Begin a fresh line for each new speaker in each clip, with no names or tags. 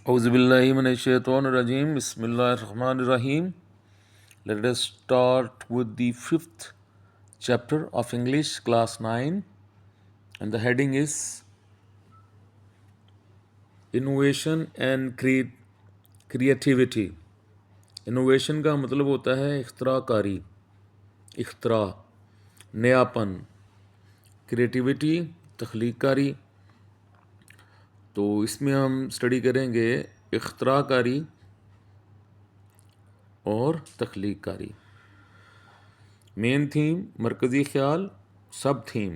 اعوذ باللہ من الشیطان الرجیم بسم اللہ الرحمن الرحیم. Let us start with the fifth chapter of English class 9 and the heading is Innovation and Creativity. Innovation کا مطلب ہوتا ہے اختراع کاری، اختراع، نیاپن. کریٹیوٹی تخلیق کاری. تو اس میں ہم اسٹڈی کریں گے اختراع کاری اور تخلیق کاری. مین تھیم مرکزی خیال، سب تھیم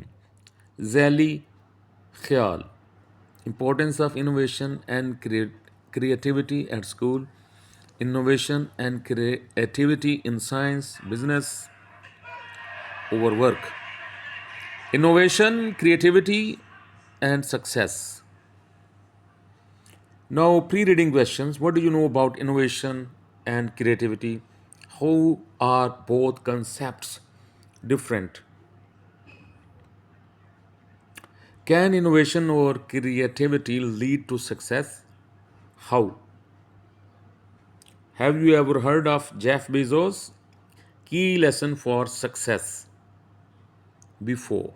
ذیلی خیال. Importance of innovation and creativity at school. Innovation and creativity in science, business, over work. Innovation, creativity and success. Now, pre-reading questions. What do you know about innovation and creativity? How are both concepts different? Can innovation or creativity lead to success? How? Have you ever heard of Jeff Bezos' key lesson for success before?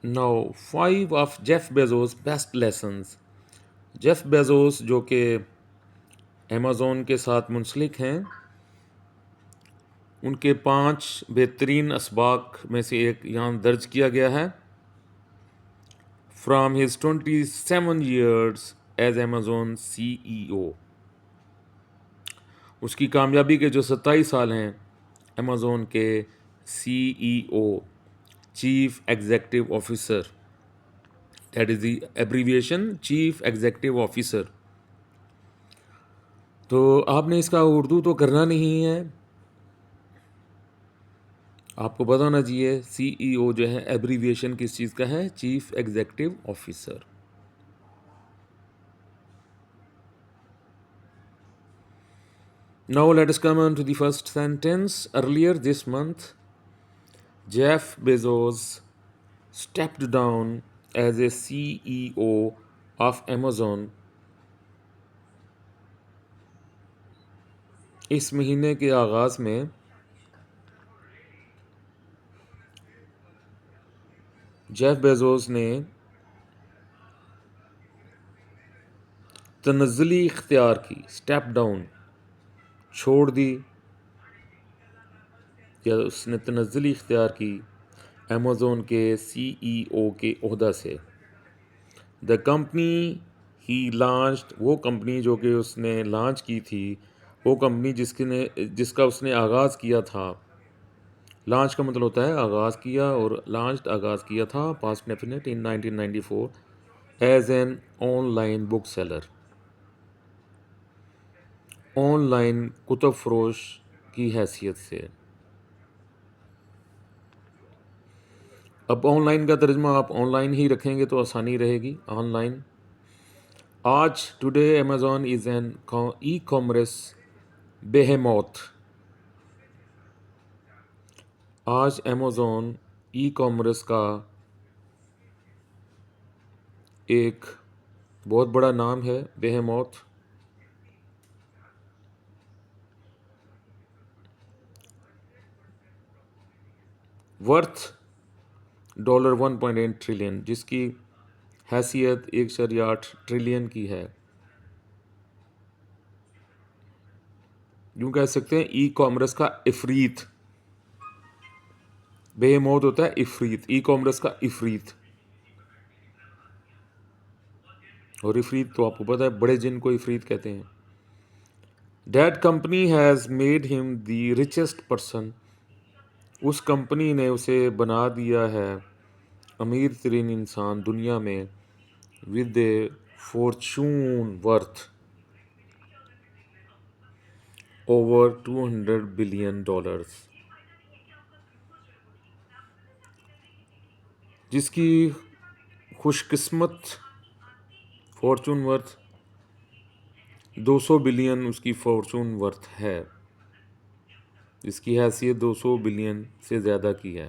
Now, 5 of Jeff Bezos' best lessons. Jeff Bezos جو کہ Amazon کے ساتھ منسلک ہیں، ان کے 5 بہترین اسباق میں سے ایک یہاں درج کیا گیا ہے. From his 27 years as Amazon CEO. اس کی کامیابی کے جو 27 سال ہیں Amazon کے CEO، chief executive officer. That is the abbreviation, chief executive officer. تو آپ نے اس کا اردو تو کرنا نہیں ہے، آپ کو پتا ہونا چاہیے CEO جو ہے ایبریویشن کس چیز کا ہے، chief executive officer. Now let us come on to the first sentence. Earlier this month, Jeff Bezos stepped down as a CEO of Amazon. اس مہینے کے آغاز میں جیف بیزوس نے تنزلی اختیار کی، اسٹیپ ڈاؤن، چھوڑ دی، یا اس نے تنزلی اختیار کی Amazon کے CEO کے عہدہ سے. دا کمپنی ہی لانچڈ، وہ کمپنی جو کہ اس نے لانچ کی تھی، وہ کمپنی جس کا اس نے آغاز کیا تھا. لانچ کا مطلب ہوتا ہے آغاز کیا، اور لانچڈ آغاز کیا تھا past definite in 1994 as an on line book seller, on line کتب فروش کی حیثیت سے. اب آن لائن کا ترجمہ آپ آن لائن ہی رکھیں گے تو آسانی رہے گی. Online. آج today Amazon is an e commerce behemoth. آج Amazon ای کامرس کا ایک بہت بڑا نام ہے، بیہیموتھ. ورتھ $1.8 ٹریلین، جس کی حیثیت 1.8 ٹریلین کی ہے. یوں کہہ سکتے ہیں ای کامرس کا عفریت. بیہیموتھ ہوتا ہے عفریت، ای کامرس کا عفریت. اور عفریت تو آپ کو پتہ ہے بڑے جن کو عفریت کہتے ہیں. دیٹ کمپنی ہیز میڈ ہم دی ریچسٹ پرسن. اس کمپنی نے اسے بنا دیا ہے امیر ترین انسان دنیا میں، with a fortune worth over $200 billion, جس کی خوش قسمت فارچون ورتھ 200 بلین اس کی فارچون ورتھ ہے، جس کی حیثیت 200 بلین سے زیادہ کی ہے.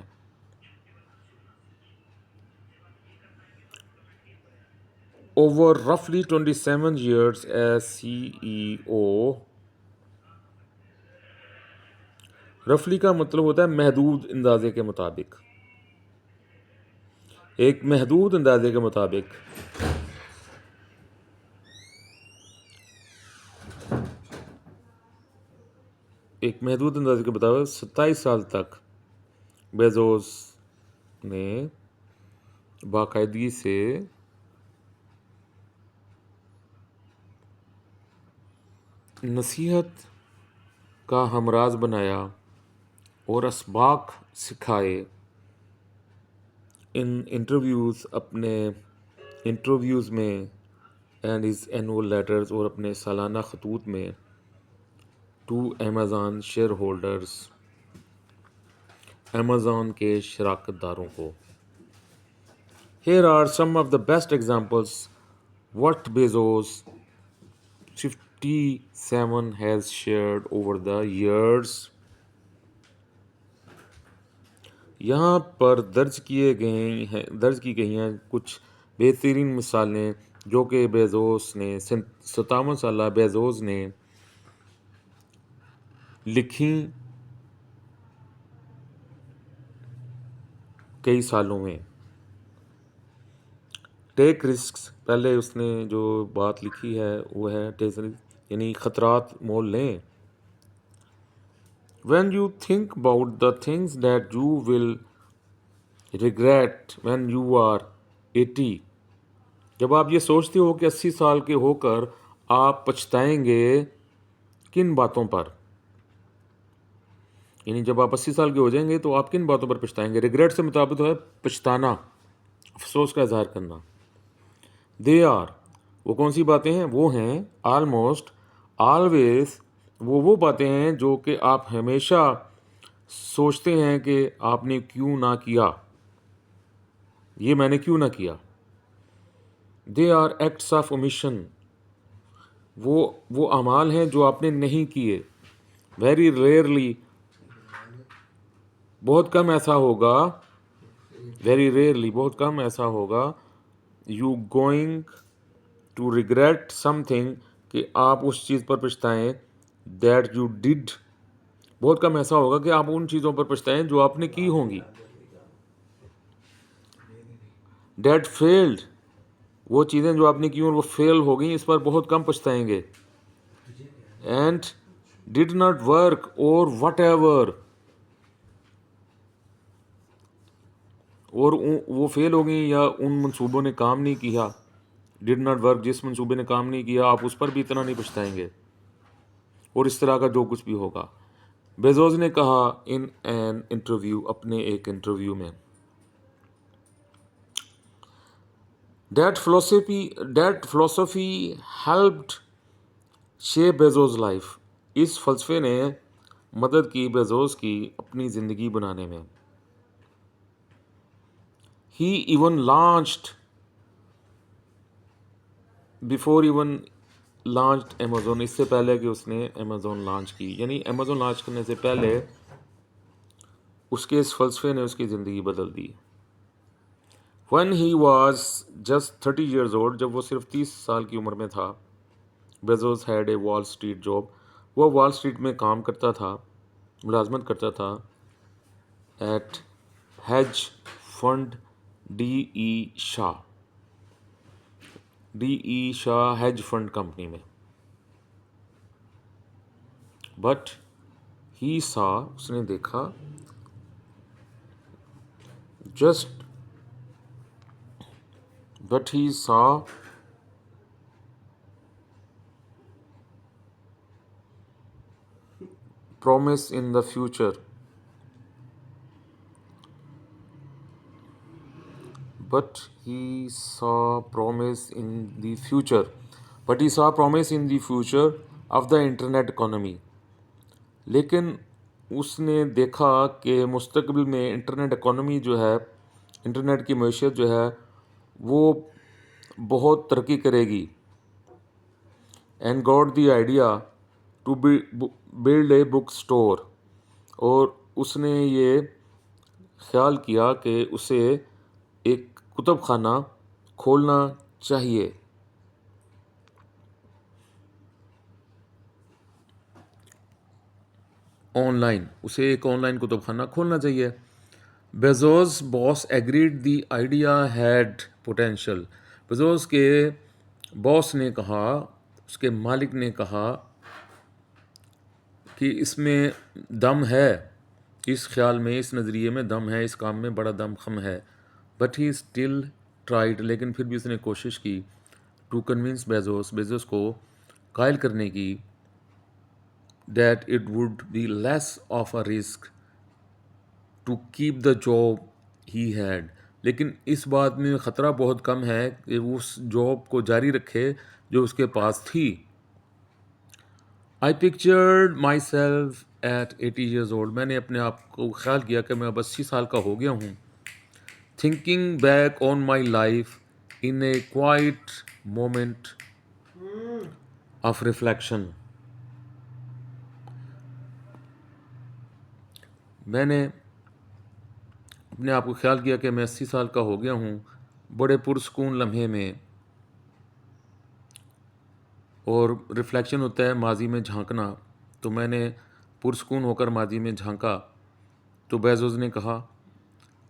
over roughly 27 years as CEO. رفلی کا مطلب ہوتا ہے محدود اندازے کے مطابق، ایک محدود اندازے کے مطابق ایک محدود اندازے کے مطابق 27 سال تک بیزوس نے باقاعدگی سے نصیحت کا ہمراز بنایا اور اسباق سکھائے ان انٹرویوز، اپنے انٹرویوز میں اینڈ ہز اینول لیٹرز، اور اپنے سالانہ خطوط میں to Amazon shareholders, Amazon کے شراکت داروں کو. Here are some of the best examples what Bezos 57 has shared over the years. یہاں پر درج کی گئی ہیں کچھ بہترین مثالیں جو کہ بیزوس نے 57 سالہ بیزوس نے لکھیں کئی سالوں میں. ٹیک رسکس، پہلے اس نے جو بات لکھی ہے وہ ہے ٹیک رسک، یعنی خطرات مول لیں. When you think about the things that you will regret when you are 80، جب آپ یہ سوچتے ہو کہ 80 سال کے ہو کر آپ پچھتائیں گے کن باتوں پر، یعنی جب آپ 80 سال کے ہو جائیں گے تو آپ کن باتوں پر پچھتائیں گے. ریگریٹ سے مطابق ہے پچھتانا، افسوس کا اظہار کرنا. دے آر، وہ کون سی باتیں ہیں؟ وہ ہیں آلموسٹ آلویز، وہ باتیں ہیں جو کہ آپ ہمیشہ سوچتے ہیں کہ آپ نے کیوں نہ کیا، یہ میں نے کیوں نہ کیا. They are acts of omission, وہ اعمال ہیں جو آپ نے نہیں کیے. ویری ریئرلی، بہت کم ایسا ہوگا، ویری ریئرلی بہت کم ایسا ہوگا you going to regret something, کہ آپ اس چیز پر پچھتائیں دیٹ یو ڈڈ. بہت کم ایسا ہوگا کہ آپ ان چیزوں پر پچھتائیں جو آپ نے کی ہوں گی. دیٹ فیلڈ، وہ چیزیں جو آپ نے کی اور وہ فیل ہو گئیں، اس پر بہت کم پچھتائیں گے. اینڈ ڈڈ ناٹ ورک اور وٹ ایور، اور وہ فیل ہو گئیں یا ان منصوبوں نے کام نہیں کیا. ڈڈ ناٹ ورک، جس منصوبے نے کام نہیں کیا آپ اس پر بھی اتنا نہیں پچھتائیں گے. اور اس طرح کا جو کچھ بھی ہوگا. بیزوس نے کہا ان این انٹرویو، اپنے ایک انٹرویو میں، دیٹ فلسفی ہیلپڈ شیپ بیزوس لائف، اس فلسفے نے مدد کی بیزوس کی اپنی زندگی بنانے میں. He even launched before even launched Amazon, اس سے پہلے کہ اس نے امیزون لانچ کی، یعنی امیزون لانچ کرنے سے پہلے اس کے اس فلسفے نے اس کی زندگی بدل دی. when he was just 30 years old، جب وہ صرف 30 سال کی عمر میں تھا، Bezos had a wall street job، وہ وال اسٹریٹ میں کام کرتا تھا، ملازمت کرتا تھا. At hedge fund D E Shaw hedge fund company میں. بٹ ہی سا، اس نے دیکھا، بٹ ہی سا promise in the future، but he saw promise in the future of the internet economy، لیکن اس نے دیکھا کہ مستقبل میں انٹرنیٹ اکانومی جو ہے، انٹرنیٹ کی معیشت جو ہے وہ بہت ترقی کرے گی. And got the idea to build a bookstore, اور اس نے یہ خیال کیا کہ اسے ایک کتب خانہ کھولنا چاہیے. آن لائن، اسے ایک آن لائن کتب خانہ کھولنا چاہیے. Bezos boss agreed the idea had potential. Bezos کے باس نے کہا، اس کے مالک نے کہا کہ اس میں دم ہے، اس خیال میں، اس نظریے میں دم ہے، اس کام میں بڑا دم خم ہے. بٹ ہی اسٹل ٹرائڈ، لیکن پھر بھی اس نے کوشش کی ٹو کنونس بیزوس کو قائل کرنے کی that it would be less of a risk to keep the job he had. لیکن اس بات میں خطرہ بہت کم ہے کہ وہ اس جاب کو جاری رکھے جو اس کے پاس تھی. I pictured myself at 80 years old. میں نے اپنے آپ کو خیال کیا کہ میں اب 80 سال کا ہو گیا ہوں. Thinking back on my life in a quiet moment of reflection. میں نے اپنے آپ کو خیال کیا کہ میں 80 سال کا ہو گیا ہوں بڑے پرسکون لمحے میں. اور ریفلیکشن ہوتا ہے ماضی میں جھانکنا. تو میں نے پرسکون ہو کر ماضی میں جھانکا. تو بیزوس نے کہا،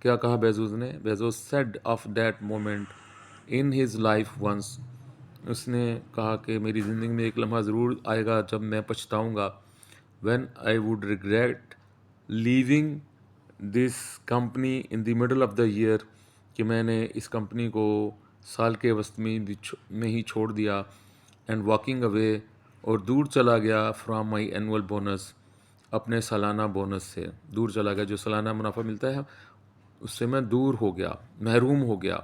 کیا کہا بیزوس نے؟ Bezos said of that moment in his life once. اس نے کہا کہ میری زندگی میں ایک لمحہ ضرور آئے گا جب میں پچھتاؤں گا. When I would regret leaving this company in the middle of the year, کہ میں نے اس کمپنی کو سال کے وسط میں ہی چھوڑ دیا. اینڈ واکنگ اوے، اور دور چلا گیا فرام مائی اینول بونس، اپنے سالانہ بونس سے دور چلا گیا. جو سالانہ منافع ملتا ہے اس سے میں دور ہو گیا، محروم ہو گیا.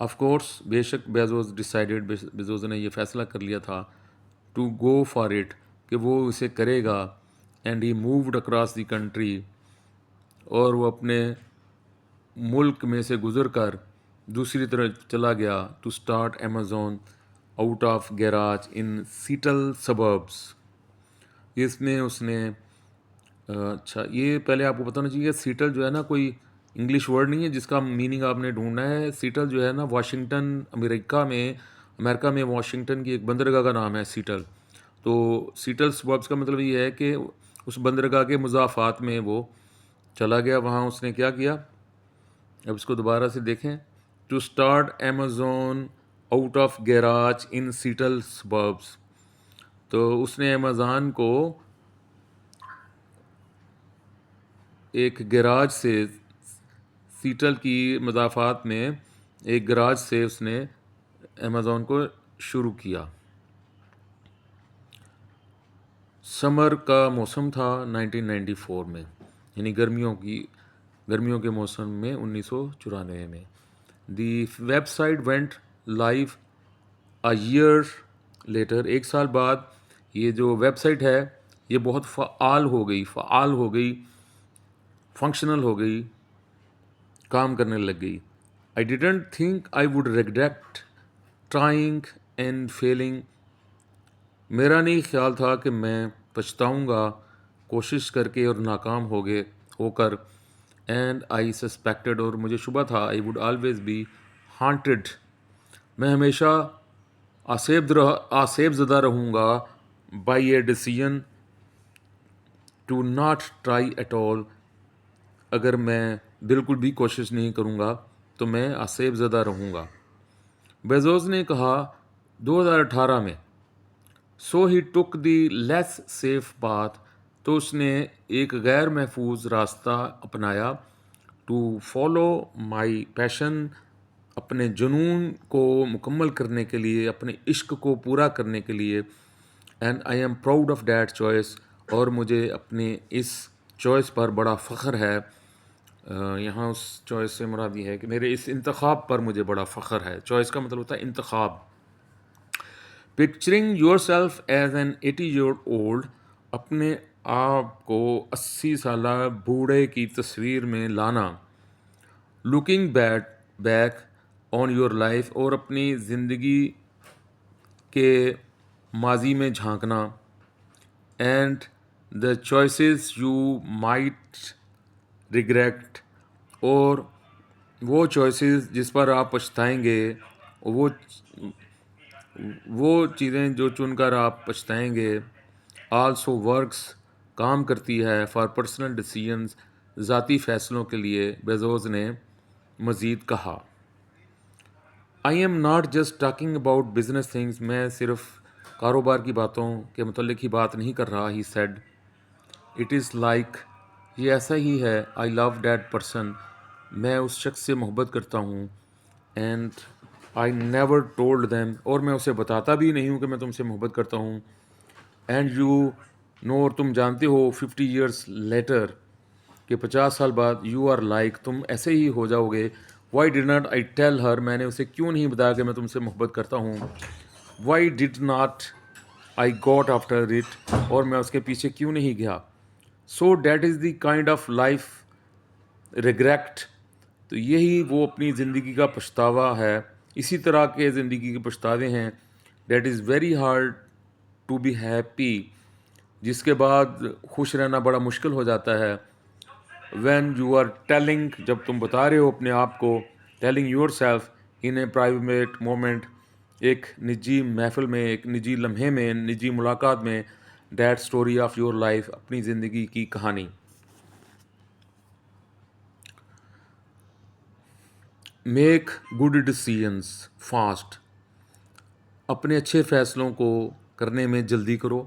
آف کورس، بے شک بیزوس ڈیسائیڈیڈ، بیزوس نے یہ فیصلہ کر لیا تھا ٹو گو فار اٹ، کہ وہ اسے کرے گا. And he moved across the country, اور وہ اپنے ملک میں سے گزر کر دوسری طرف چلا گیا. To start Amazon out of garage in Seattle suburbs. اس میں اس نے اچھا، یہ پہلے آپ کو بتانا چاہیے، سیٹل جو ہے نا کوئی انگلش ورڈ نہیں ہے جس کا میننگ آپ نے ڈھونڈنا ہے. سیٹل جو ہے نا واشنگٹن، امریکہ میں واشنگٹن کی ایک بندرگاہ کا نام ہے سیٹل. تو سیٹل سبربس کا مطلب یہ ہے کہ اس بندرگاہ کے مضافات میں وہ چلا گیا. وہاں اس نے کیا کیا، اب اس کو دوبارہ سے دیکھیں. To start Amazon out of garage in Seattle suburbs. تو اس نے امیزون کو ایک گیراج سے، سیٹل کی مضافات میں ایک گراج سے اس نے امیزون کو شروع کیا. سمر کا موسم تھا 1994 میں، یعنی گرمیوں کے موسم میں 1994 میں. The website went live a year later. ایک سال بعد یہ جو ویب سائٹ ہے یہ بہت فعال ہو گئی، فنکشنل ہو گئی، کام کرنے لگ گئی. I didn't think I would regret trying and failing. میرا نہیں خیال تھا کہ میں پچھتاؤں گا کوشش کر کے اور ناکام ہو کر. اینڈ آئی سسپیکٹڈ، اور مجھے شبہ تھا، I would always be haunted, میں ہمیشہ آسیب زدہ رہوں گا. By a decision to not try at all, اگر میں بالکل بھی کوشش نہیں کروں گا تو میں آسیب زدہ رہوں گا. بیزوس نے کہا 2018 میں، سو ہی ٹک دی لیس سیف پاتھ، تو اس نے ایک غیر محفوظ راستہ اپنایا. ٹو فالو مائی پیشن، اپنے جنون کو مکمل کرنے کے لیے، اپنے عشق کو پورا کرنے کے لیے. And I am proud of that choice, اور مجھے اپنے اس چوائس پر بڑا فخر ہے. یہاں اس چوائس سے مراد یہ ہے کہ میرے اس انتخاب پر مجھے بڑا فخر ہے. چوائس کا مطلب ہوتا ہے انتخاب. پکچرنگ your self as an 80 year old، اپنے آپ کو 80 سالہ بوڑھے کی تصویر میں لانا. Looking back on your life, اور اپنی زندگی کے ماضی میں جھانکنا. And the choices you might regret, اور وہ چوائسیز جس پر آپ پچھتائیں گے، وہ چیزیں جو چن کر آپ پچھتائیں گے. آلسو ورکس کام کرتی ہے فار پرسنل ڈیسیژنز ذاتی فیصلوں کے لیے، بیزوز نے مزید کہا۔ I am not just talking about business things, میں صرف کاروبار کی باتوں کے متعلق ہی بات نہیں کر رہا، he said it is like, یہ ایسا ہی ہے، آئی لو دیٹ پرسن، میں اس شخص سے محبت کرتا ہوں، and I never told them, اور میں اسے بتاتا بھی نہیں ہوں کہ میں تم سے محبت کرتا ہوں، اینڈ یو نو، اور تم جانتے ہو 50 ایئرس لیٹر، کہ 50 سال بعد یو آر لائک، تم ایسے ہی ہو جاؤ گے، why did not I tell her, میں نے اسے کیوں نہیں بتایا کہ میں تم سے محبت کرتا ہوں، why did not I got after it, اور میں اس کے پیچھے کیوں نہیں گیا، so that is the kind of life regret, تو یہی وہ اپنی زندگی کا پچھتاوا ہے، اسی طرح کے زندگی کے پچھتاوے ہیں، that is very hard to be happy, جس کے بعد خوش رہنا بڑا مشکل ہو جاتا ہے، وین یو آر ٹیلنگ، جب تم بتا رہے ہو اپنے آپ کو، telling your self in a private moment, ایک نجی محفل میں، ایک نجی لمحے میں، نجی ملاقات میں، that story of your life, اپنی زندگی کی کہانی۔ میک گڈ ڈیسیژنز فاسٹ، اپنے اچھے فیصلوں کو کرنے میں جلدی کرو،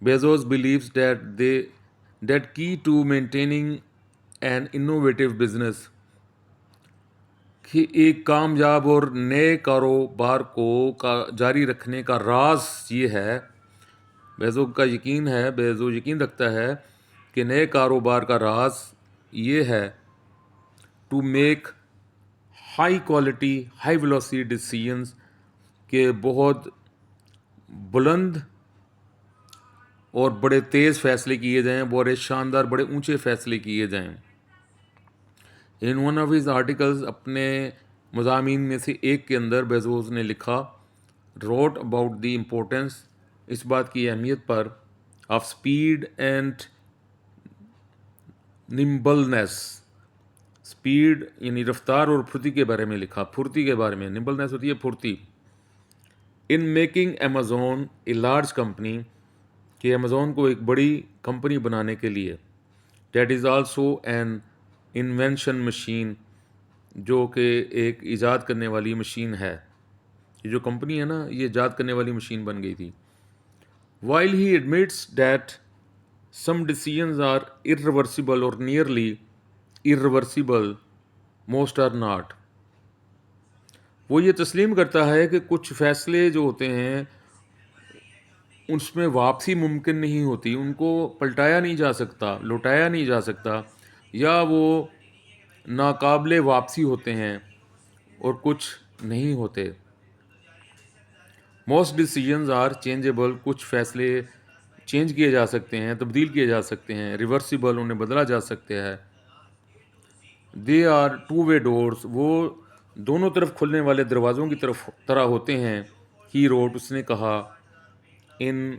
Bezos believes that key to maintaining an innovative business, کہ ایک کامیاب اور نئے کاروبار کو جاری رکھنے کا راز یہ ہے، بیزو یقین رکھتا ہے کہ نئے کاروبار کا راز یہ ہے، to make high quality high velocity decisions, کہ بہت بلند اور بڑے تیز فیصلے کیے جائیں، بڑے شاندار بڑے اونچے فیصلے کیے جائیں۔ In one of his articles, اپنے مضامین میں سے ایک کے اندر بیزوس نے لکھا، روٹ اباؤٹ دی امپورٹینس، اس بات کی اہمیت پر، آف اسپیڈ اینڈ نمبلنس، اسپیڈ یعنی رفتار اور پھرتی کے بارے میں لکھا، پھرتی کے بارے میں، نمبلنس ہوتی ہے پھرتی، in making Amazon a large company, کہ امیزون کو ایک بڑی کمپنی بنانے کے لیے، that is also an invention machine, جو کہ ایک ایجاد کرنے والی مشین ہے، یہ جو کمپنی ہے نا، یہ ایجاد کرنے والی مشین بن گئی تھی۔ While he admits that some decisions are irreversible or nearly irreversible، most are not, وہ یہ تسلیم کرتا ہے کہ کچھ فیصلے جو ہوتے ہیں اس میں واپسی ممکن نہیں ہوتی، ان کو پلٹایا نہیں جا سکتا، لوٹایا نہیں جا سکتا، یا وہ ناقابل واپسی ہوتے ہیں، اور کچھ نہیں ہوتے۔ موسٹ ڈیسیژنز آر چینجیبل، کچھ فیصلے چینج کیے جا سکتے ہیں، تبدیل کیے جا سکتے ہیں، ریورسیبل، انہیں بدلا جا سکتا ہے، they are two way doors, وہ دونوں طرف کھلنے والے دروازوں کی طرح ہوتے ہیں، ہی روٹ، اس نے کہا، ان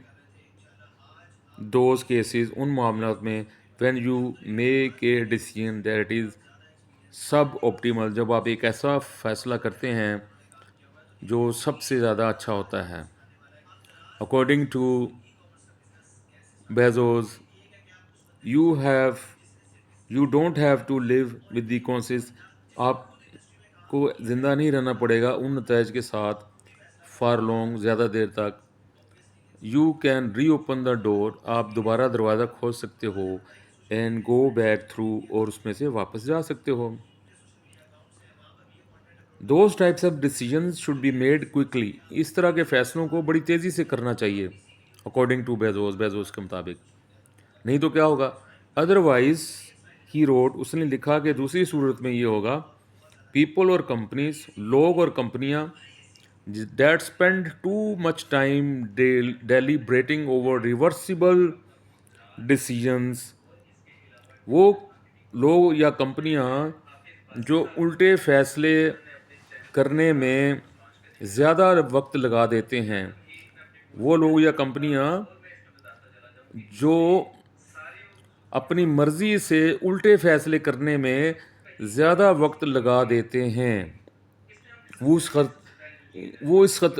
دوز کیسز، ان معاملات میں، when you make a decision that is sub optimal, جب آپ ایک ایسا فیصلہ کرتے ہیں جو سب سے زیادہ اچھا ہوتا ہے، according to Bezos, you don't have to live with the consequences, آپ کو زندہ نہیں رہنا پڑے گا ان نتائج کے ساتھ فار لانگ، زیادہ دیر تک، you can reopen the door, آپ دوبارہ دروازہ کھول سکتے ہو، اینڈ گو بیک تھرو، اور اس میں سے واپس جا سکتے ہو۔ Those types of decisions should be made quickly, اس طرح کے فیصلوں کو بڑی تیزی سے کرنا چاہیے، اکارڈنگ ٹو بیزوس کے مطابق، نہیں تو کیا ہوگا، ادروائز ہی روٹ، اس نے لکھا کہ دوسری صورت میں یہ ہوگا، پیپل اور کمپنیز، لوگ اور کمپنیاں، that spend too much time deliberating over reversible decisions, وہ لوگ یا کمپنیاں جو الٹے فیصلے کرنے میں زیادہ وقت لگا دیتے ہیں، وہ لوگ یا کمپنیاں جو اپنی مرضی سے الٹے فیصلے کرنے میں زیادہ وقت لگا دیتے ہیں،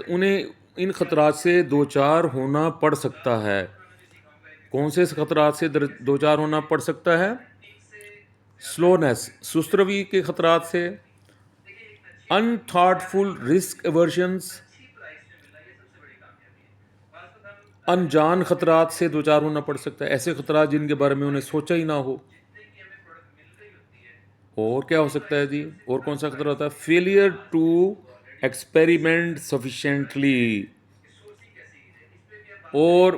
انہیں ان خطرات سے دوچار ہونا پڑ سکتا ہے، کون سے خطرات سے دو چار ہونا پڑ سکتا ہے؟ سلونیس، سست روی کے خطرات سے، ان تھاٹ فل رسک ایورشنس، انجان خطرات سے دو چار ہونا پڑ سکتا ہے، ایسے خطرات جن کے بارے میں انہیں سوچا ہی نہ ہو۔ اور کیا ہو سکتا ہے جی؟ اور کون سا خطرہ ہوتا ہے؟ فیلئر ٹو ایکسپیریمنٹ سفیشینٹلی، اور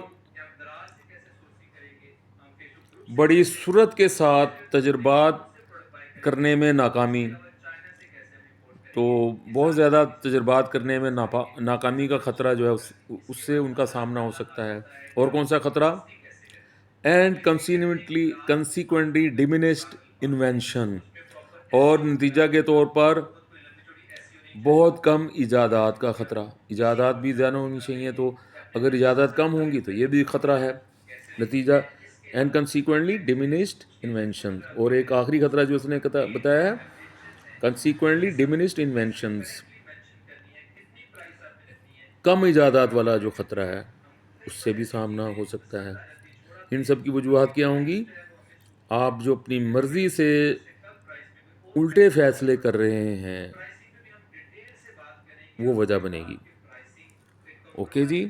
بڑی سرعت کے ساتھ تجربات کرنے میں ناکامی۔ تو بہت زیادہ تجربات کرنے میں ناکامی کا خطرہ جو ہے اس سے ان کا سامنا ہو سکتا ہے۔ اور کون سا خطرہ؟ اینڈ کنسیکوینٹلی ڈیمینشڈ انوینشن، اور نتیجہ کے طور پر بہت کم ایجادات کا خطرہ۔ ایجادات بھی زیادہ ہونی چاہیے، تو اگر ایجادات کم ہوں گی تو یہ بھی خطرہ ہے۔ نتیجہ اینڈ کنسیکوینٹلی ڈیمینشڈ انوینشن، اور ایک آخری خطرہ جو اس نے بتایا ہے، کنسیکوینٹلی ڈیمینشڈ انوینشنز، کم ایجادات والا جو خطرہ ہے اس سے بھی سامنا ہو سکتا ہے۔ ان سب کی وجوہات کیا ہوں گی؟ آپ جو اپنی مرضی سے الٹے فیصلے کر رہے ہیں وہ وجہ بنے گی۔ اوکے جی،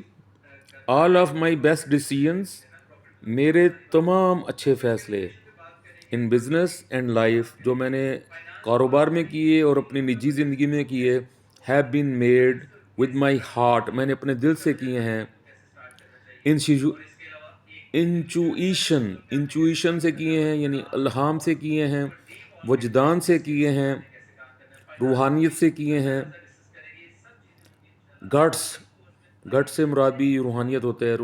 all of my best decisions, میرے تمام اچھے فیصلے، ان بزنس اینڈ لائف، جو میں نے کاروبار میں کیے اور اپنی نجی زندگی میں کیے، have been made with my heart, میں نے اپنے دل سے کیے ہیں۔ انچویشن سے کیے ہیں، یعنی الہام سے کیے ہیں، وجدان سے کیے ہیں، روحانیت سے کیے ہیں، گٹس سے مراد بھی روحانیت ہوتا ہے،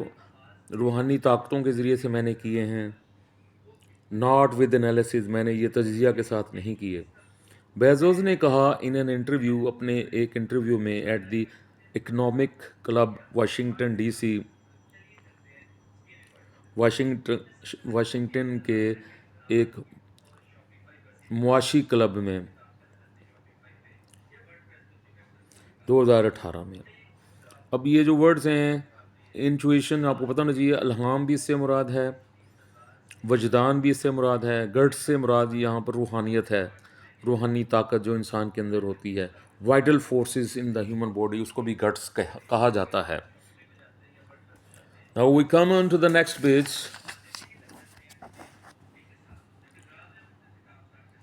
روحانی طاقتوں کے ذریعے سے میں نے کیے ہیں۔ ناٹ ود انالیسز، میں نے یہ تجزیہ کے ساتھ نہیں کیے۔ بیزوس نے کہا ان این انٹرویو، اپنے ایک انٹرویو میں، at the Economic Club Washington D C, Washington کے ایک معاشی کلب میں 2018 میں۔ اب یہ جو ورڈز ہیں، انٹویشن، آپ کو پتہ ہونا چاہیے، الہام بھی اس سے مراد ہے، وجدان بھی اس سے مراد ہے، گٹس سے مراد یہاں پر روحانیت ہے، روحانی طاقت جو انسان کے اندر ہوتی ہے، vital forces in the human body, اس کو بھی گٹس کہا جاتا ہے۔ Now we come on to the next page.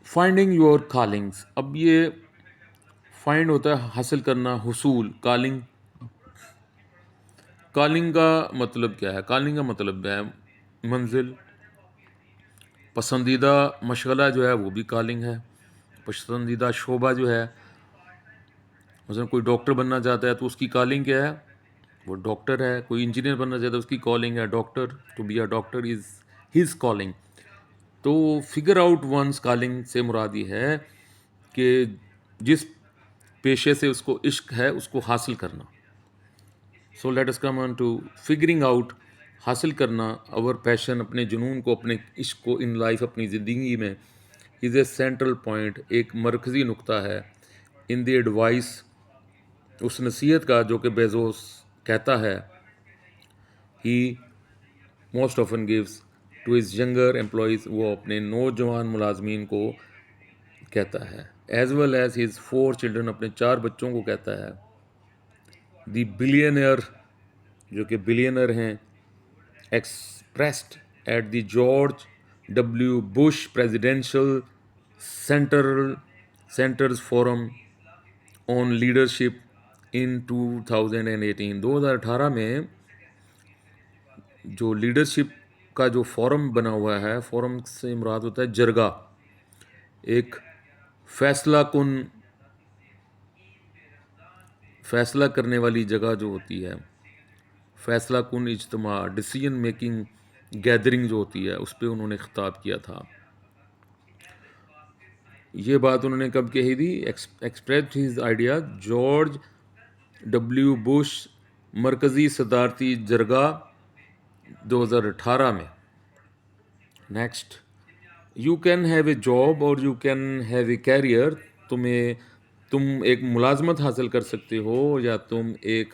Finding your callings. اب یہ فائنڈ ہوتا ہے حاصل کرنا، حصول، کالنگ کا مطلب کیا ہے؟ کالنگ کا مطلب ہے منزل، پسندیدہ مشغلہ جو ہے وہ بھی کالنگ ہے، پسندیدہ شعبہ جو ہے، مثلا کوئی ڈاکٹر بننا چاہتا ہے تو اس کی کالنگ کیا ہے؟ وہ ڈاکٹر ہے۔ کوئی انجینئر بننا چاہتا ہے اس کی کالنگ ہے doctor, to be a doctor is his calling. To figure out one's calling سے مراد یہ ہے کہ جس پیشے سے اس کو عشق ہے اس کو حاصل کرنا۔ So let us come on to figuring out, حاصل کرنا اور پیشن، اپنے جنون کو، اپنے عشق کو ان لائف، اپنی زندگی میں، از اے سینٹرل پوائنٹ، ایک مرکزی نقطہ ہے، ان دی ایڈوائس، اس نصیحت کا جو کہ بیزوس کہتا ہے، he most often gives to his younger employees, وہ اپنے نوجوان ملازمین کو کہتا ہے، as well as his 4 children, اپنے 4 بچوں کو کہتا ہے۔ دی بلینئر، جو کہ بلینئر ہیں، expressed at the George W Bush Presidential Center's forum on leadership in 2018، 2018 میں جو لیڈرشپ کا جو فورم بنا ہوا ہے، فورم سے مراد ہوتا ہے جرگہ، ایک فیصلہ کرنے والی جگہ جو ہوتی ہے، فیصلہ کن اجتماع، ڈیسیژن میکنگ گیدرنگ جو ہوتی ہے، اس پہ انہوں نے خطاب کیا تھا۔ یہ بات انہوں نے کب کہی تھی؟ Expressed his idea George W Bush مرکزی صدارتی جرگہ 2018 میں۔ Next, you can have a job اور you can have a career, تم ایک ملازمت حاصل کر سکتے ہو یا تم ایک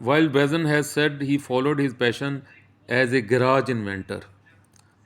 while Bazan has said he followed his passion as a garage inventor,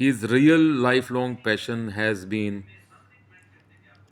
his real lifelong passion has been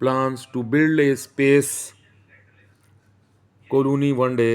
plans to build a space colony one day।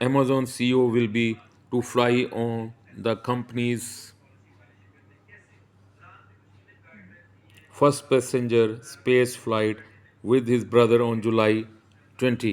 Amazon CEO will be to fly on the company's first passenger space flight with his brother on July 20।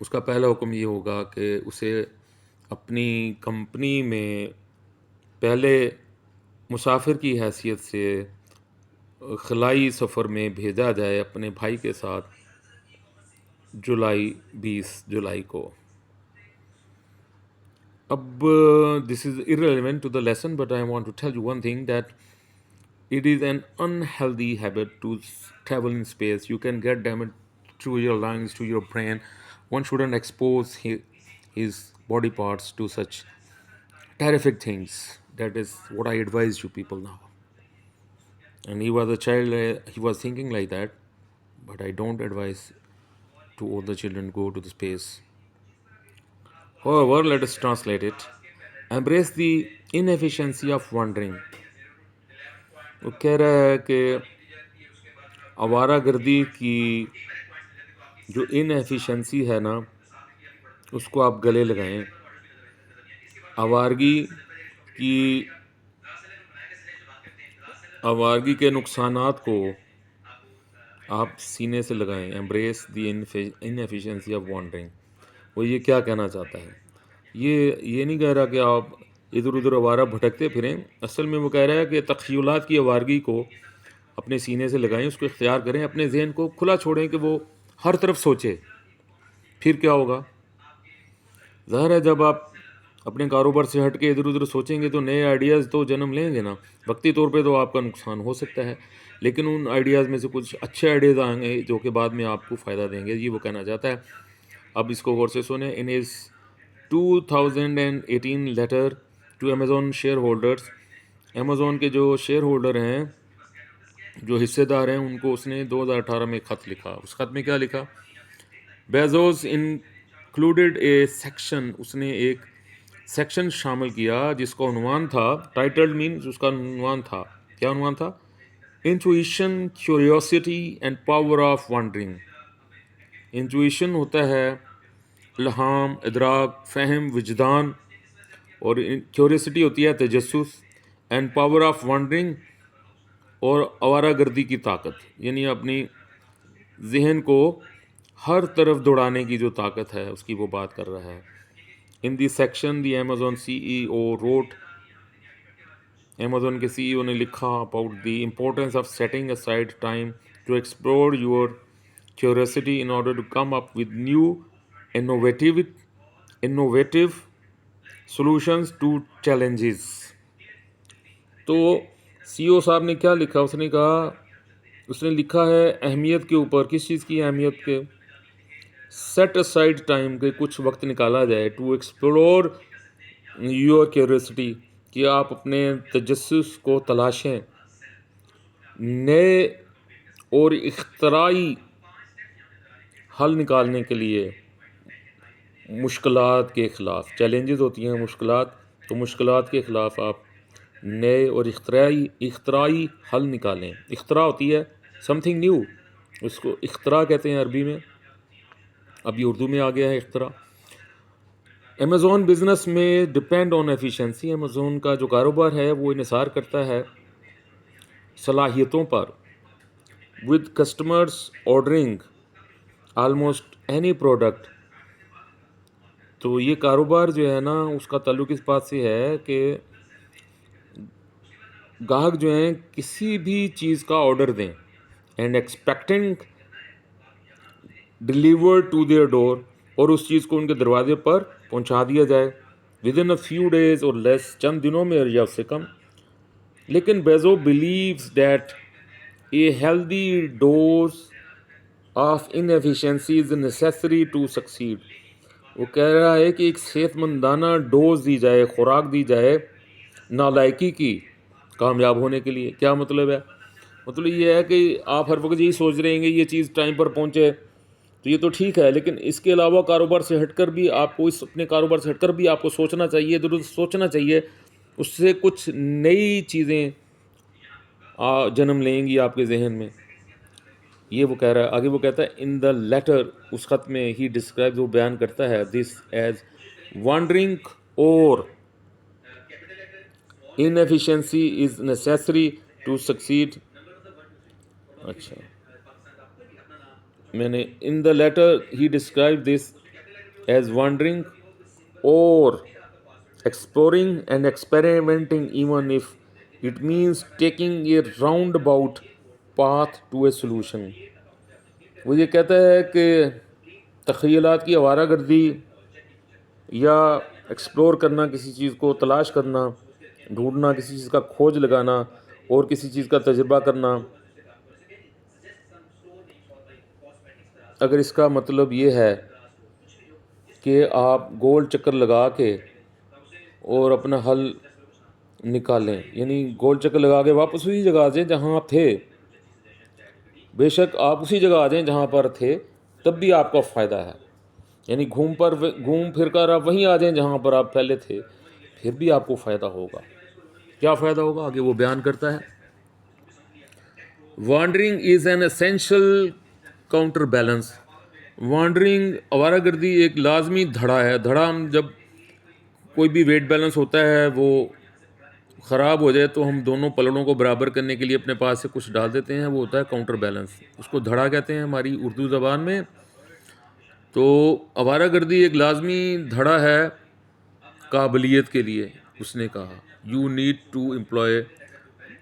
اس کا پہلا حکم یہ ہوگا کہ اسے اپنی company میں پہلے مسافر کی حیثیت سے خلائی سفر میں بھیجا جائے اپنے بھائی کے ساتھ 20 جولائی کو. اب this is irrelevant to the lesson, but I want to tell you one thing, that it is an unhealthy habit to travel in space. You can get damage to your lungs, to your brain. One shouldn't expose his body parts to such terrific things. That is what I advise you people now. And he was a child, he was thinking like that, but I don't advise to all the children go to the space. However, let us translate it. Embrace the inefficiency of wandering. وہ کہہ رہا ہے کہ آوارہ گردی کی جو انیفیشنسی ہے نا اس کو آپ گلے لگائیں. آوارگی کے نقصانات کو آپ سینے سے لگائیں. Embrace the inefficiency of wandering. وہ یہ کیا کہنا چاہتا ہے؟ یہ نہیں کہہ رہا کہ آپ ادھر ادھر آوارہ بھٹکتے پھریں. اصل میں وہ کہہ رہا ہے کہ تخیلات کی آوارگی کو اپنے سینے سے لگائیں، اس کو اختیار کریں، اپنے ذہن کو کھلا چھوڑیں کہ وہ ہر طرف سوچے. پھر کیا ہوگا؟ ظاہر ہے جب آپ اپنے کاروبار سے ہٹ کے ادھر ادھر سوچیں گے تو نئے آئیڈیاز تو جنم لیں گے نا. وقتی طور پہ تو آپ کا نقصان ہو سکتا ہے، لیکن ان آئیڈیاز میں سے کچھ اچھے آئیڈیاز آئیں گے جو کہ بعد میں آپ کو فائدہ دیں گے. یہ وہ کہنا چاہتا ہے. اب اس کو غور سے سنیں. In his 2018 letter to Amazon shareholders. Amazon کے جو شیئر ہولڈر ہیں، جو حصے دار ہیں، ان کو اس نے 2018 میں خط لکھا. اس خط میں کیا لکھا؟ Bezos included A section. اس نے ایک سیکشن شامل کیا جس کا عنوان تھا، ٹائٹل مینز اس کا عنوان تھا، کیا عنوان تھا؟ Intuition, curiosity and power of wondering. Intuition ہوتا ہے الہام، ادراک، فہم، وجدان، اور کیوریوسٹی ہوتی ہے تجسس، اینڈ پاور آف وانڈرنگ، اور آوارہ گردی کی طاقت، یعنی اپنی ذہن کو ہر طرف دوڑانے کی جو طاقت ہے اس کی وہ بات کر رہا ہے. In the section the Amazon CEO wrote. Amazon کے CEO نے لکھا about the importance of setting aside time to explore your curiosity in order to come up with new innovative solutions to challenges. تو CEO صاحب نے کیا لکھا؟ اس نے لکھا ہے اہمیت کے اوپر. کس چیز کی اہمیت کے؟ سیٹ اسائڈ ٹائم کے کچھ وقت نکالا جائے ٹو ایکسپلور یور کیوریوسٹی، کہ آپ اپنے تجسس کو تلاشیں نئے اور اختراعی حل نکالنے کے لیے مشکلات کے خلاف. چیلنجز ہوتی ہیں مشکلات، تو مشکلات کے خلاف آپ نئے اور اختراعی حل نکالیں. اختراع ہوتی ہے سم تھنگ نیو، اس کو اختراع کہتے ہیں عربی میں. اب یہ اردو میں آ گیا ہے اختراع. امیزون بزنس میں ڈپینڈ آن ایفیشنسی. امیزون کا جو کاروبار ہے وہ انحصار کرتا ہے صلاحیتوں پر. With customers ordering almost any product. تو یہ کاروبار جو ہے نا اس کا تعلق اس بات سے ہے کہ گاہک جو ہیں کسی بھی چیز کا آرڈر دیں and expecting deliver to their door, اور اس چیز کو ان کے دروازے پر پہنچا دیا جائے within a few days or less, چند دنوں میں یا اس سے کم. لیکن Bezos believes that a healthy dose of inefficiency is necessary to succeed. وہ کہہ رہا ہے کہ ایک صحت مندانہ ڈوز دی جائے، خوراک دی جائے نالائکی کی کامیاب ہونے کے لیے. کیا مطلب ہے؟ مطلب یہ ہے کہ آپ ہر وقت یہی سوچ رہے ہیں کہ یہ چیز ٹائم پر پہنچے تو یہ تو ٹھیک ہے، لیکن اس کے علاوہ کاروبار سے ہٹ کر بھی آپ کو اپنے کاروبار سے ہٹ کر بھی آپ کو سوچنا چاہیے، درست سوچنا چاہیے. اس سے کچھ نئی چیزیں جنم لیں گی آپ کے ذہن میں. یہ وہ کہہ رہا ہے. آگے وہ کہتا ہے ان دا لیٹر، اس خط میں ہی ڈسکرائب، وہ بیان کرتا ہے دس ایز وانڈرنگ اور inefficiency is necessary to succeed. اچھا، میں نے in the letter he described this as wandering or exploring and experimenting, even if it means taking a roundabout path to a solution. وہ یہ کہتا ہے کہ تخیلات کی آوارہ گردی یا ایکسپلور کرنا، کسی چیز کو تلاش کرنا، ڈھونڈنا، کسی چیز کا کھوج لگانا اور کسی چیز کا تجربہ کرنا، اگر اس کا مطلب یہ ہے کہ آپ گول چکر لگا کے اور اپنا حل نکالیں، یعنی گول چکر لگا کے واپس اسی جگہ آ جائیں جہاں آپ تھے، بے شک آپ اسی جگہ آ جائیں جہاں پر تھے، تب بھی آپ کو فائدہ ہے. یعنی گھوم پھر کر آپ وہیں آ جائیں جہاں پر آپ پہلے تھے، پھر بھی آپ کو فائدہ ہوگا. کیا فائدہ ہوگا آگے وہ بیان کرتا ہے. Wandering is an essential counterbalance. Wandering آوارہ گردی ایک لازمی دھڑا ہے. دھڑا، ہم جب کوئی بھی ویٹ بیلنس ہوتا ہے وہ خراب ہو جائے تو ہم دونوں پلڑوں کو برابر کرنے کے لیے اپنے پاس سے کچھ ڈال دیتے ہیں، وہ ہوتا ہے کاؤنٹر بیلنس. اس کو دھڑا کہتے ہیں ہماری اردو زبان میں. تو آوارہ گردی ایک لازمی دھڑا ہے قابلیت کے لیے. اس نے کہا یو نیڈ ٹو امپلوائے،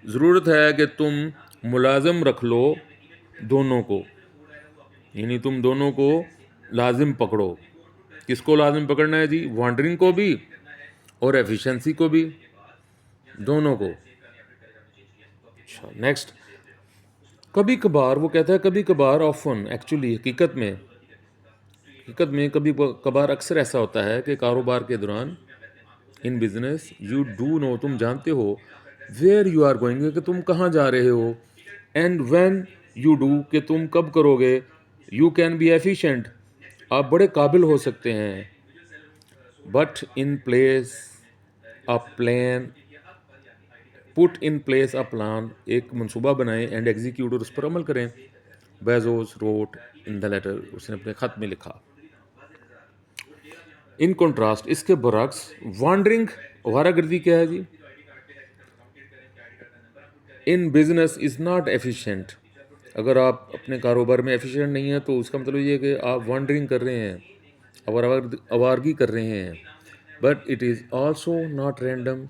ضرورت ہے کہ تم ملازم رکھ لو دونوں کو، یعنی تم دونوں کو لازم پکڑو. کس کو لازم پکڑنا ہے جی؟ وانڈرنگ کو بھی اور ایفیشنسی کو بھی، دونوں کو. اچھا نیکسٹ. کبھی کبھار، وہ کہتا ہے کبھی کبھار، آفن ایکچولی، حقیقت میں کبھی کبھار اکثر ایسا ہوتا ہے کہ کاروبار کے دوران، ان بزنس، یو ڈو نو، تم جانتے ہو، ویئر یو آر گوئنگ، کہ تم کہاں جا رہے ہو، اینڈ وین یو ڈو، کہ تم کب کرو گے، یو کین بی ایفیشینٹ، آپ بڑے قابل ہو سکتے ہیں، but in place a plan, put in place a plan, ایک منصوبہ بنائیں، اینڈ ایگزیکیوٹ، اور اس پر عمل کریں. بیزوس روٹ ان دا لیٹر، اس نے اپنے خط میں لکھا. ان کنٹراسٹ، اس کے برعکس، وانڈرنگ، آوارہ گردی کیا ہے جی؟ In business is not efficient. اگر آپ اپنے کاروبار میں ایفیشینٹ نہیں ہیں تو اس کا مطلب یہ ہے کہ آپ وانڈرنگ کر رہے ہیں، آوارگی کر رہے ہیں. But it is also not random,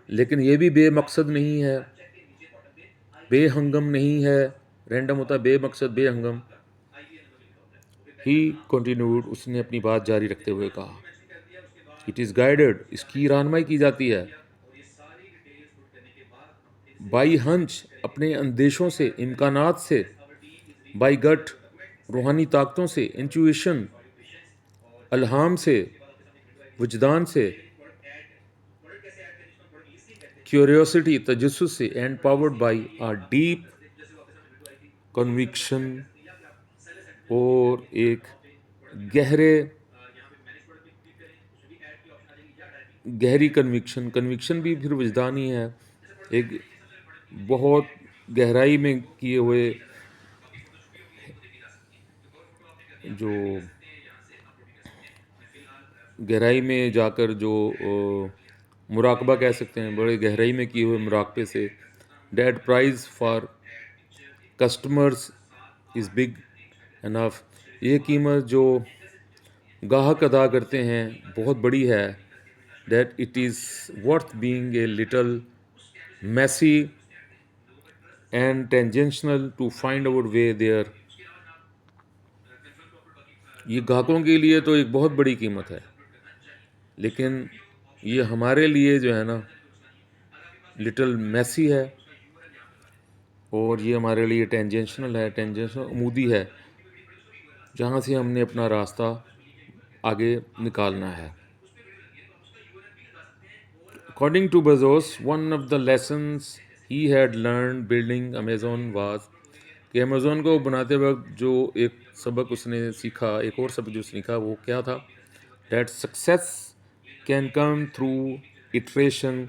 لیکن یہ بھی بے مقصد نہیں ہے، بے ہنگم نہیں ہے. رینڈم ہوتا ہے بے مقصد، بے ہنگم. ہی کنٹینیوڈ، اس نے اپنی بات جاری رکھتے ہوئے کہا، اٹ از گائیڈڈ، اس کی رہنمائی کی جاتی ہے، بائی ہنچ، اپنے اندیشوں سے، امکانات سے، بائی گٹ، روحانی طاقتوں سے، انٹویشن، الہام سے، وجدان سے، کیوریوسٹی، تجسس سے، and powered by a deep conviction, اور ایک گہری کنوکشن بھی پھر وجدان ہی ہے، ایک بہت گہرائی میں کیے ہوئے، جو گہرائی میں جا کر جو مراقبہ کہہ سکتے ہیں، بڑے گہرائی میں کیے ہوئے مراقبے سے. That price for customers is big enough, یہ قیمت جو گاہک ادا کرتے ہیں بہت بڑی ہے. That it is worth being a little messy and tangential to find our way there. یہ گاہکوں کے لیے تو ایک بہت بڑی قیمت ہے، لیکن یہ ہمارے لیے جو ہے نا لٹل میسی ہے، اور یہ ہمارے لیے ٹینجنشنل ہے، عمودی ہے، جہاں سے ہم نے اپنا راستہ آگے نکالنا ہے. According to Bezos, one of the lessons he had learned building Amazon was کہ امیزون کو بناتے وقت جو ایک سبق اس نے سیکھا، ایک اور سبق جو سیکھا، وہ کیا تھا؟ That success can come through iteration.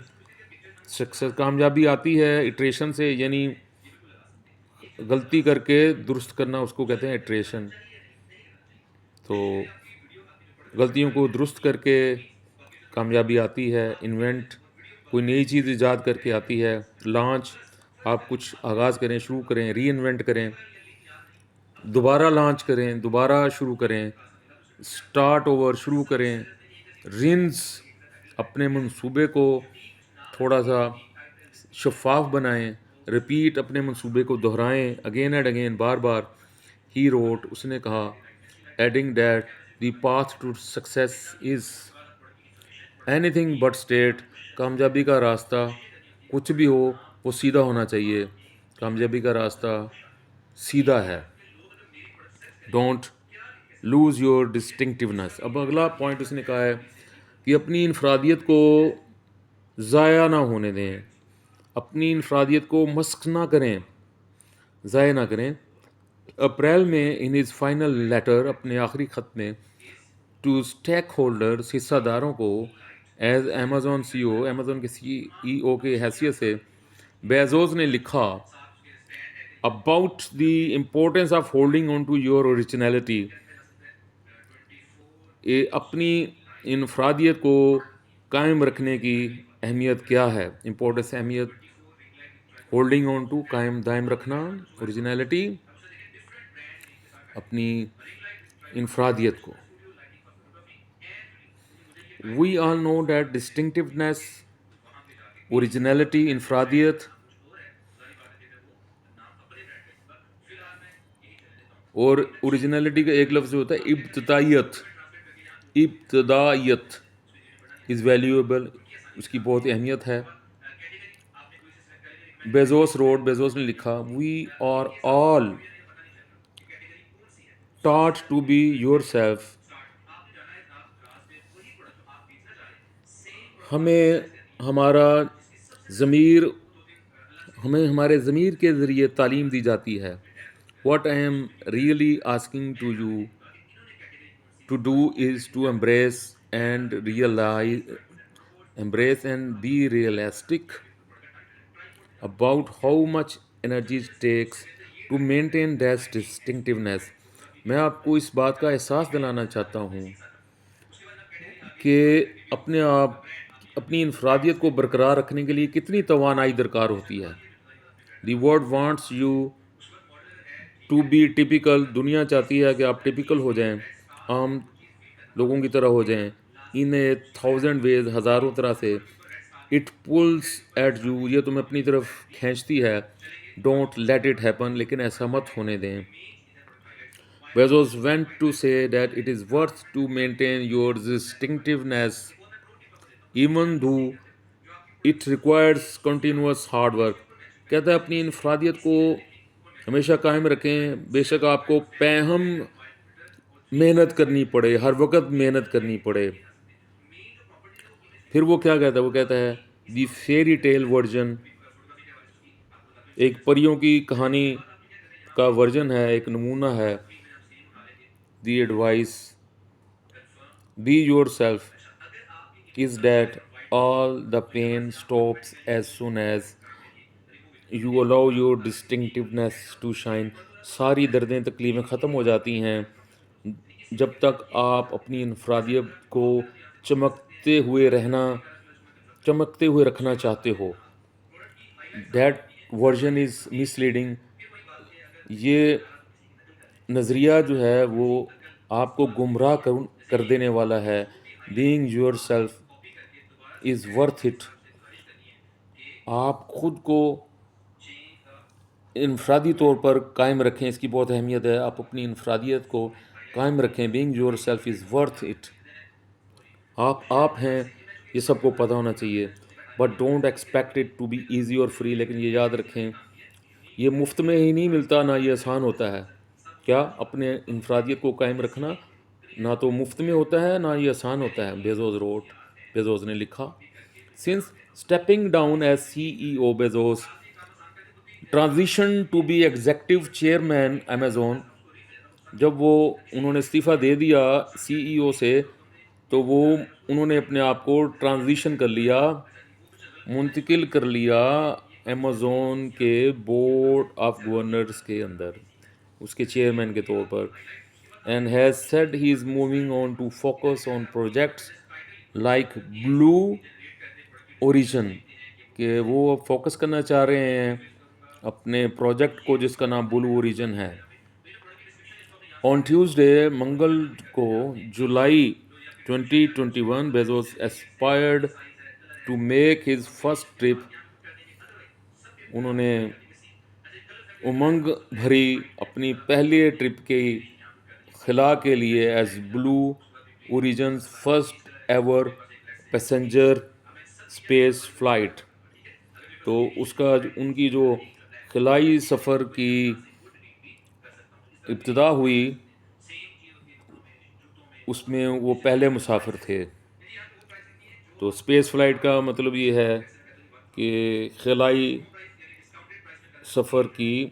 کامیابی آتی ہے اٹریشن سے، یعنی غلطی کر کے درست کرنا، اس کو کہتے ہیں اٹریشن. تو غلطیوں کو درست کر کے کامیابی آتی ہے. انوینٹ، کوئی نئی چیز ایجاد کر کے آتی ہے. لانچ، آپ کچھ آغاز کریں، شروع کریں. ری انوینٹ کریں، دوبارہ لانچ کریں، دوبارہ شروع کریں. اسٹارٹ اوور شروع کریں، رنس اپنے منصوبے کو تھوڑا سا شفاف بنائیں، ریپیٹ اپنے منصوبے کو دہرائیں اگین اینڈ اگین، بار بار. ہی روٹ، اس نے کہا، adding that the path to success is anything but straight. کامیابی کا راستہ کچھ بھی ہو وہ سیدھا ہونا چاہیے. کامیابی کا راستہ سیدھا ہے. Don't lose your distinctiveness. اب اگلا پوائنٹ اس نے کہا ہے کہ اپنی انفرادیت کو ضائع نہ ہونے دیں، اپنی انفرادیت کو مسخ نہ کریں، ضائع نہ کریں. اپریل میں ان ہز فائنل لیٹر، اپنے آخری خط میں، ٹو اسٹیک ہولڈرز، حصہ داروں کو، ایز امیزون سی او، امیزون کے سی ای او کی حیثیت سے، بیزوس نے لکھا about the importance of holding on to your originality. اپنی انفرادیت کو قائم رکھنے کی اہمیت کیا ہے، امپورٹنس، اہمیت. ہولڈنگ آن ٹو، قائم دائم رکھنا، اوریجنلٹی، اپنی انفرادیت کو. وی آل نو دیٹ ڈسٹنکٹیونیس، اوریجنلٹی، انفرادیت، اور اوریجنلٹی کا ایک لفظ ہوتا ہے ابتدائیت. ابتدائیت از ویلیویبل، اس کی بہت اہمیت ہے. بیزوس روڈ، بیزوس نے لکھا، we are all taught to be yourself. ہمیں ہمارا ضمیر، ہمیں ہمارے ضمیر کے ذریعے تعلیم دی جاتی ہے. What I am really asking to you to do is to embrace and be realistic about how much energy it takes to maintain that distinctiveness. میں آپ کو اس بات کا احساس دلانا چاہتا ہوں کہ اپنی انفرادیت کو برقرار رکھنے کے لیے کتنی توانائی درکار ہوتی ہے. The world wants you to be typical. دنیا چاہتی ہے کہ آپ ٹیپیکل ہو جائیں، عام لوگوں کی طرح ہو جائیں. ان اے تھاؤزینڈ ویز، ہزاروں طرح سے. اٹ پلس ایٹ یو، یہ تمہیں اپنی طرف کھینچتی ہے. ڈونٹ لیٹ اٹ ہیپن، لیکن ایسا مت ہونے دیں. Bezos went to say that it is worth to maintain your distinctiveness even though it requires continuous hard work. کہتا ہے اپنی انفرادیت کو ہمیشہ قائم رکھیں، بے شک آپ کو پیہم محنت کرنی پڑے، ہر وقت محنت کرنی پڑے. پھر وہ کیا کہتا ہے؟ وہ کہتا ہے دی فیری ٹیل ورژن، ایک پریوں کی کہانی کا ورژن ہے، ایک نمونہ ہے. The advice be yourself is that all the pain stops as soon as you allow your distinctiveness to shine. ساری دردیں، تکلیفیں ختم ہو جاتی ہیں جب تک آپ اپنی انفرادیت کو چمکتے ہوئے رکھنا چاہتے ہو. That version is misleading. یہ نظریہ جو ہے وہ آپ کو گمراہ کر دینے والا ہے. Being yourself is worth it. آپ خود کو انفرادی طور پر قائم رکھیں، اس کی بہت اہمیت ہے. آپ اپنی انفرادیت کو قائم رکھیں. Being yourself is worth it. آپ ہیں، یہ سب کو پتہ ہونا چاہیے. But don't expect it to be easy or free. لیکن یہ یاد رکھیں یہ مفت میں ہی نہیں ملتا، نہ یہ آسان ہوتا ہے. کیا؟ اپنے انفرادیت کو قائم رکھنا نہ تو مفت میں ہوتا ہے، نہ یہ آسان ہوتا ہے. بیزوس نے لکھا. Since stepping down as C E O, Bezos transition to be executive chairman Amazon. جب انہوں نے استعفیٰ دے دیا سی ای او سے، تو انہوں نے اپنے آپ کو ٹرانزیشن کر لیا، منتقل کر لیا امیزون کے بورڈ آف گورنرز کے اندر، اس کے چیئرمین کے طور پر. And has said he is moving on to focus on projects like Blue Origin, کہ وہ فوکس کرنا چاہ رہے ہیں اپنے پروجیکٹ کو جس کا نام بلو اوریجن ہے. آن ٹیوزڈے منگل کو جولائی 2021 Bezos aspired to make his first trip. انہوں نے امنگ بھری اپنی پہلی ٹرپ کی خلا کے لیے as Blue Origin's first ever passenger space flight. تو اس کا ان کی جو خلائی سفر کی ابتدا ہوئی اس میں وہ پہلے مسافر تھے. تو اسپیس فلائٹ کا مطلب یہ ہے کہ خلائی سفر کی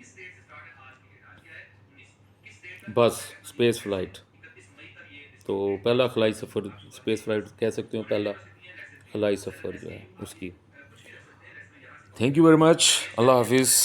بس اسپیس فلائٹ. تو پہلا خلائی سفر اسپیس فلائٹ کہہ سکتے ہوں، پہلا خلائی سفر جو ہے اس کی. Thank you very much. اللہ حافظ.